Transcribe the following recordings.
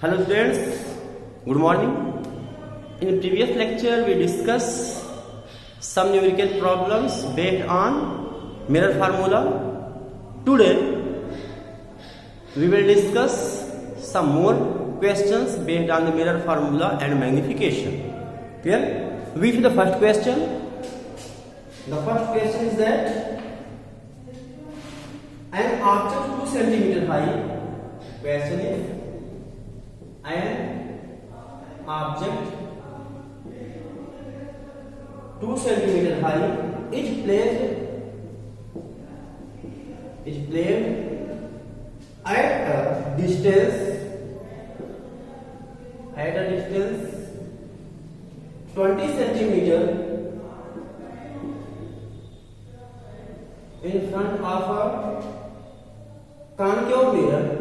Hello students, good morning. In previous lecture we discussed some numerical problems based on mirror formula. Today we will discuss some more questions based on the mirror formula and magnification. Clear? We see the first question. The first question is that an object 2 centimeter high. Question is an object 2 centimeter high is placed at a distance 20 centimeter in front of a concave mirror.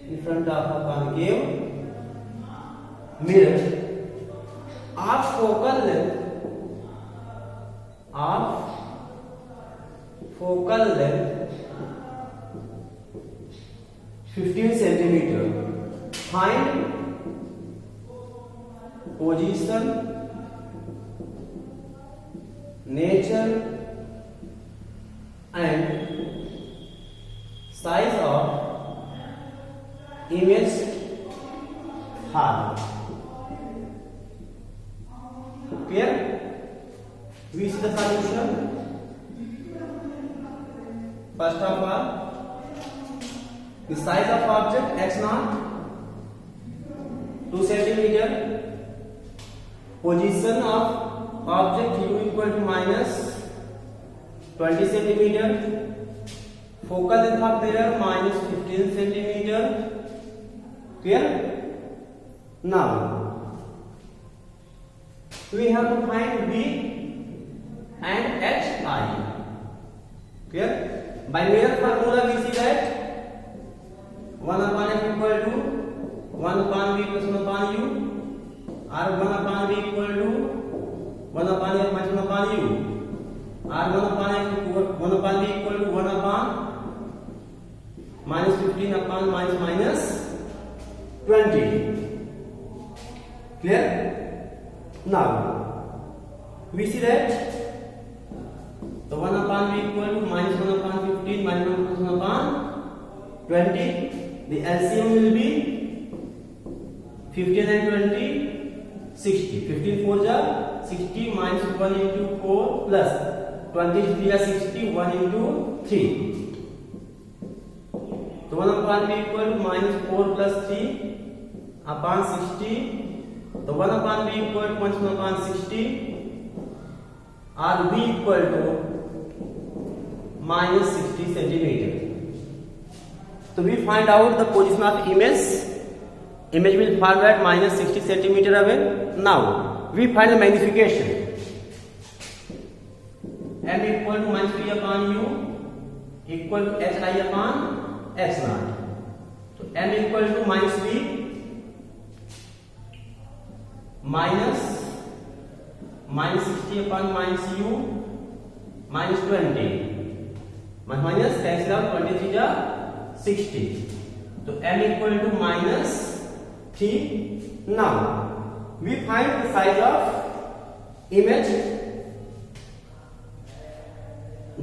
In front of a concave mirror of focal length 15 centimeter. Find position, nature and size of image formed. Clear? We see the solution. First of all, the size of object x naught 2 centimeter, position of object u equal to minus 20 centimeter, focal length of mirror minus 15 centimeter. Clear? Now we have to find b and hi. Clear? By mirror formula we see that 1 upon f equal to 1 upon b plus 1 upon u, or 1 upon b equal to 1 upon f minus 1 upon u, or 1 upon f equal 1 upon b equal to 1 upon minus 15 upon minus 20. Clear? Now we see that the 1 upon b equal to minus 1 upon 15 minus 1 plus 1 upon 20. The LCM will be 15 and 20, 60. 15 4 ja 60 minus 1 into 4 plus 20 3 ja 60, 1 into 3. So 1 upon b equal to minus 4 plus 3 upon 60. The 1 upon b equal to minus 1 upon 60, or b equal to minus 60 centimeter. So we find out the position of image. Image will fall at minus 60 centimeter away. Now we find the magnification. M equal to minus 3 upon u equal to hi upon x naught. So m equal to minus b minus 60 upon minus u minus 20. Minus cancel out 23 ja 60. So m equal to minus 3. Now we find the size of image.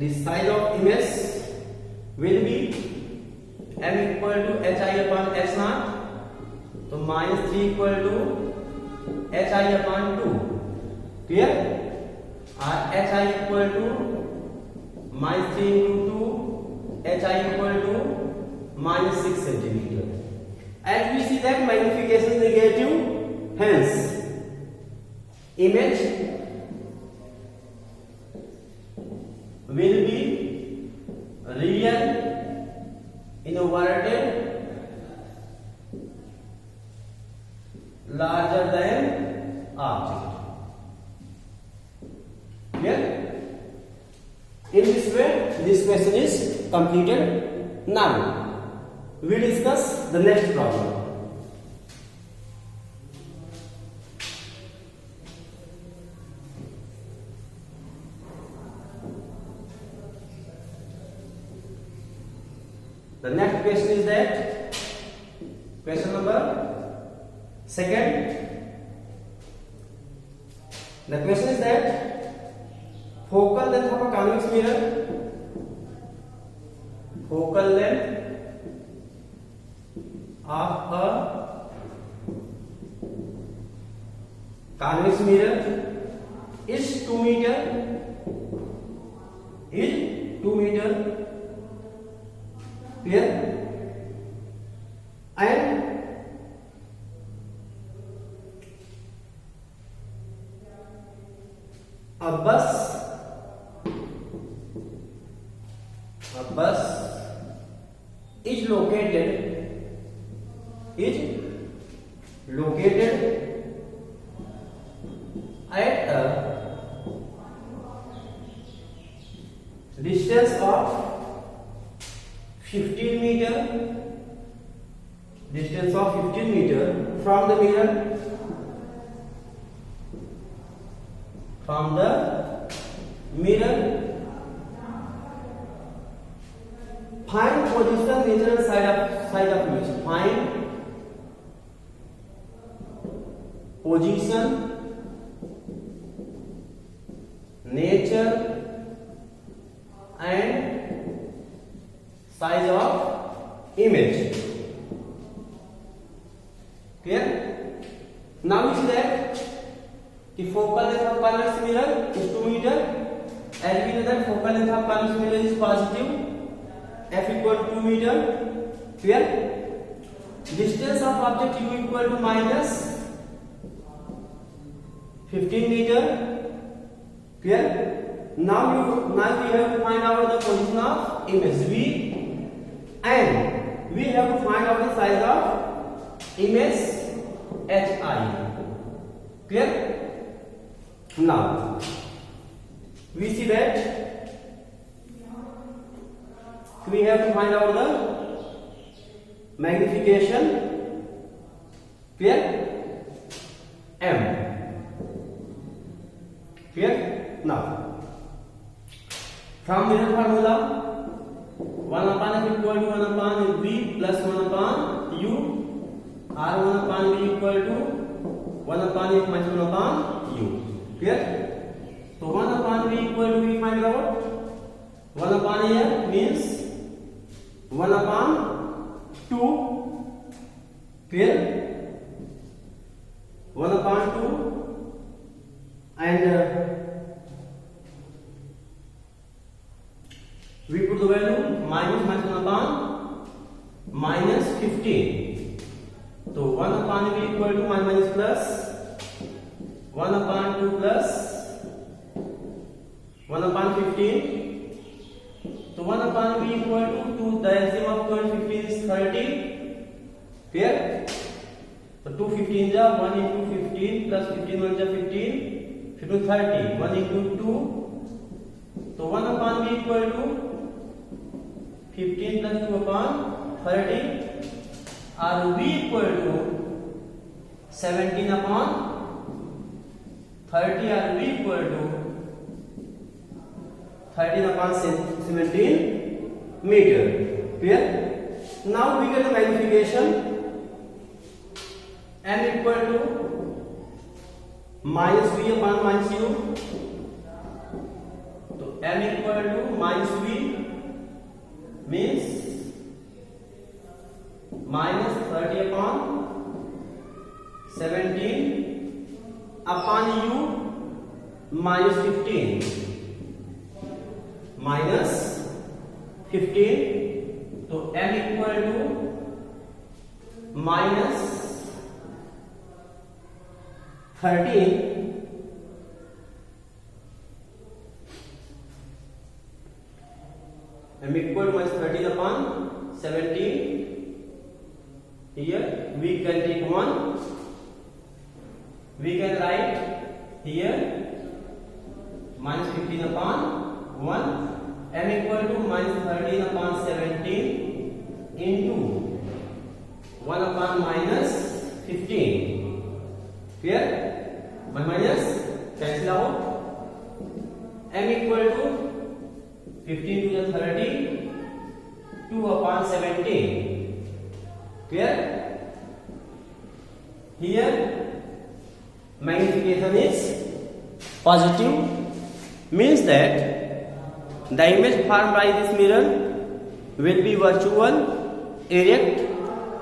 The size of image will be m equal to hi upon x naught. So minus 3 equal to hi upon 2. Clear? Or hi equal to minus 3 into 2, hi equal to minus 6 centimeter. And we see that magnification is negative, hence image will be real inverted larger than object. Clear? In this way, this question is completed. Now we discuss the next problem. The next question is that Question number second. The question is that focal length of a convex mirror, focal length of a convex mirror is 2 meter, clear, and a bus is located at a distance of 15 meter from the mirror, find position, nature and side of image. Find position, nature and size of image. Clear? Now we see that the focal length of convex mirror is 2 meter. As we know that focal length of convex mirror is positive, f equal to 2 meter. Clear? Distance of object u equal to minus 15 meter. Clear? Now we have to find out the position of image v, and we have to find out the size of image hi. Clear? Now we see that we have to find out the magnification. Clear? M. Clear? Now from mirror formula, 1 upon f equal to 1 upon v plus 1 upon u, r 1 upon v equal to 1 upon f minus 1 upon u. Clear? So 1 upon v equal to, we find out 1 upon f means 1 upon 2. Clear? 1 upon 2, and we put the value minus 1 upon minus 15. So 1 upon v equal to minus plus 1 upon 2 plus 1 upon 15. So 1 upon v equal to 2, the LCM of 2 and 15 is 30. Clear? So 2 15 is 1 into 15 plus 15 1 is 15, 15 30, 1 into 2. So 1 upon v equal to 15 plus 2 upon 30, or v equal to 17 upon 30, or v equal to 13 upon 17 meter. Clear? Now we get the magnification. M equal to minus v upon minus u. So M equal to minus v means minus 30 upon 17 upon u minus 15. Minus 15. So M equal to minus 13 M equal to minus 13 upon 17. Here we can take 1. We can write here minus 15 upon 1. M equal to minus 13 upon 17 into 1 upon minus 15. Clear? 1 minus cancel out. M equal to 15 to the 30, 2 upon 17. Clear? here magnification is positive, means that the image formed by this mirror will be virtual, erect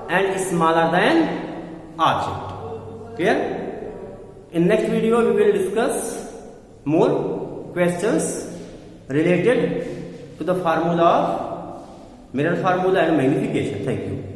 and smaller than object. Clear? In next video we will discuss more questions related to the formula of mirror formula and magnification. Thank you.